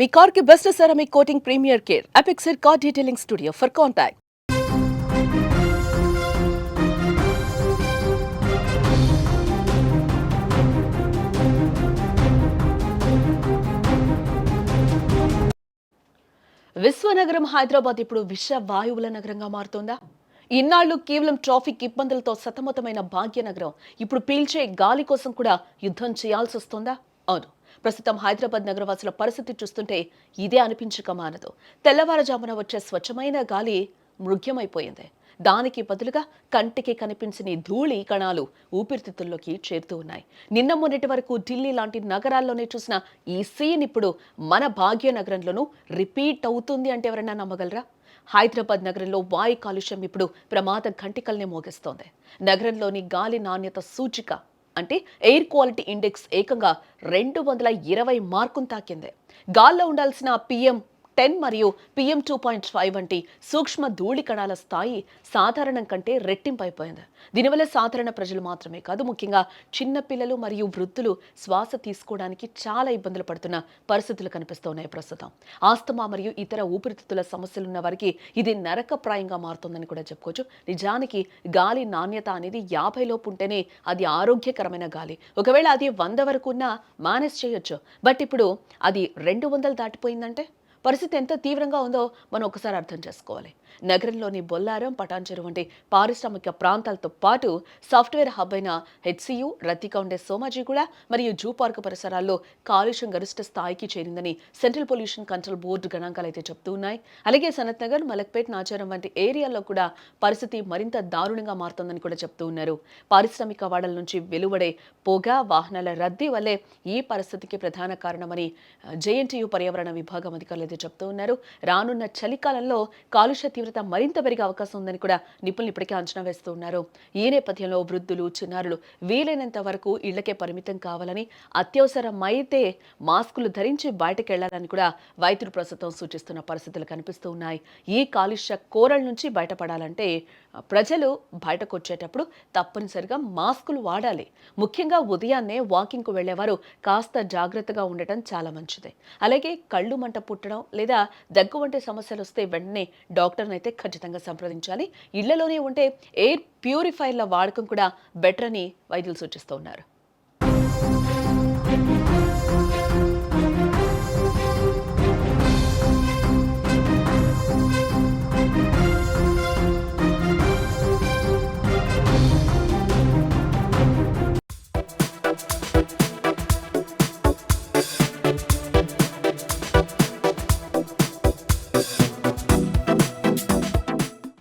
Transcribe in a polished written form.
మీ car కి best ceramic coating premier care అపెక్సర్ car detailing studio for contact. విశ్వనగరం హైదరాబాద్ ఇప్పుడు విష వాయువుల నగరంగా మారుతోందా? ఇన్నాళ్లు కేవలం ట్రాఫిక్ ఇబ్బందులతో సతమతమైన భాగ్యనగరం ఇప్పుడు పీల్చే గాలి కోసం కూడా యుద్ధం చేయాల్సి వస్తోందా? అవును, ప్రస్తుతం హైదరాబాద్ నగరవాసుల పరిస్థితి చూస్తుంటే ఇదే అనిపించక మానదు. తెల్లవారుజామున వచ్చే స్వచ్ఛమైన గాలి మృగ్యమైపోయింది. దానికి బదులుగా కంటికి కనిపించని ధూళి కణాలు ఊపిరితిత్తుల్లోకి చేరుతూ ఉన్నాయి. నిన్న మొన్నటి వరకు ఢిల్లీ లాంటి నగరాల్లోనే చూసిన ఈ సీన్ ఇప్పుడు మన భాగ్యనగరంలోనూ రిపీట్ అవుతుంది అంటే ఎవరైనా నమ్మగలరా? హైదరాబాద్ నగరంలో వాయు కాలుష్యం ఇప్పుడు ప్రమాద ఘంటికల్ని మోగిస్తోంది. నగరంలోని గాలి నాణ్యత సూచిక అంటే ఎయిర్ క్వాలిటీ ఇండెక్స్ ఏకంగా 220 మార్కును తాకింది. గాల్లో ఉండాల్సిన PM10 మరియు PM2.5 వంటి సూక్ష్మ ధూళి కణాల స్థాయి సాధారణం కంటే రెట్టింపైపోయింది. దీనివల్ల సాధారణ ప్రజలు మాత్రమే కాదు, ముఖ్యంగా చిన్న పిల్లలు మరియు వృద్ధులు శ్వాస తీసుకోవడానికి చాలా ఇబ్బందులు పడుతున్న పరిస్థితులు కనిపిస్తున్నాయి ప్రస్తుతం. ఆస్తమా మరియు ఇతర ఊపిరితిత్తుల సమస్యలున్న వారికి ఇది నరకప్రాయంగా మారుతుందని కూడా చెప్పుకోవచ్చు. నిజానికి గాలి నాణ్యత అనేది 50 లోపు ఉంటేనే అది ఆరోగ్యకరమైన గాలి. ఒకవేళ అది 100 వరకు ఉన్నా మేనేజ్ చేయొచ్చు. బట్ ఇప్పుడు అది 200 దాటిపోయిందంటే పరిస్థితి ఎంత తీవ్రంగా ఉందో మనం ఒకసారి అర్థం చేసుకోవాలి. నగరంలోని బొల్లారం, పటాన్చెరు వంటి పారిశ్రామిక ప్రాంతాలతో పాటు సాఫ్ట్వేర్ హబ్ అయిన HCU, రద్దీగా ఉండే సోమాజిగూడ మరియు జూ పార్క్ పరిసరాల్లో కాలుష్యం గరిష్ట స్థాయికి చేరిందని సెంట్రల్ పొల్యూషన్ కంట్రోల్ బోర్డు గణాంకాలు అయితే చెప్తూ ఉన్నాయి. అలాగే సనత్ నగర్, మలక్పేట్, నాచారం వంటి ఏరియాల్లో కూడా పరిస్థితి మరింత దారుణంగా మారుతోందని కూడా చెప్తూ ఉన్నారు. పారిశ్రామిక వాడల నుంచి వెలువడే పొగ, వాహనాల రద్దీ వల్లే ఈ పరిస్థితికి ప్రధాన కారణమని JNTU పర్యావరణ విభాగం అధికారులు అయితే చెప్తూ ఉన్నారు. రానున్న చలికాలంలో కాలుష్య తీవ్రత మరింత పెరిగే అవకాశం ఉందని కూడా నిపుణులు ఇప్పటికే అంచనా వేస్తూ ఉన్నారు. ఈ నేపథ్యంలో వృద్ధులు, చిన్నారులు వీలైనంత వరకు ఇళ్లకే పరిమితం కావాలని, అత్యవసరమైతే మాస్కులు ధరించి బయటకు వెళ్లాలని కూడా వైద్యులు ప్రస్తుతం సూచిస్తున్న పరిస్థితులు కనిపిస్తూ ఉన్నాయి. ఈ కాలుష్య కోరల నుంచి బయటపడాలంటే ప్రజలు బయటకు వచ్చేటప్పుడు తప్పనిసరిగా మాస్కులు వాడాలి. ముఖ్యంగా ఉదయాన్నే వాకింగ్కు వెళ్లేవారు కాస్త జాగ్రత్తగా ఉండటం చాలా మంచిది. అలాగే కళ్ళు మంట పుట్టడం లేదా దగ్గు వంటి సమస్యలు వస్తే వెంటనే డాక్టర్ని అయితే ఖచ్చితంగా సంప్రదించాలి. ఇళ్లలోనే ఉంటే ఎయిర్ ప్యూరిఫైర్ల వాడకం కూడా బెటర్ అని వైద్యులు సూచిస్తూ ఉన్నారు.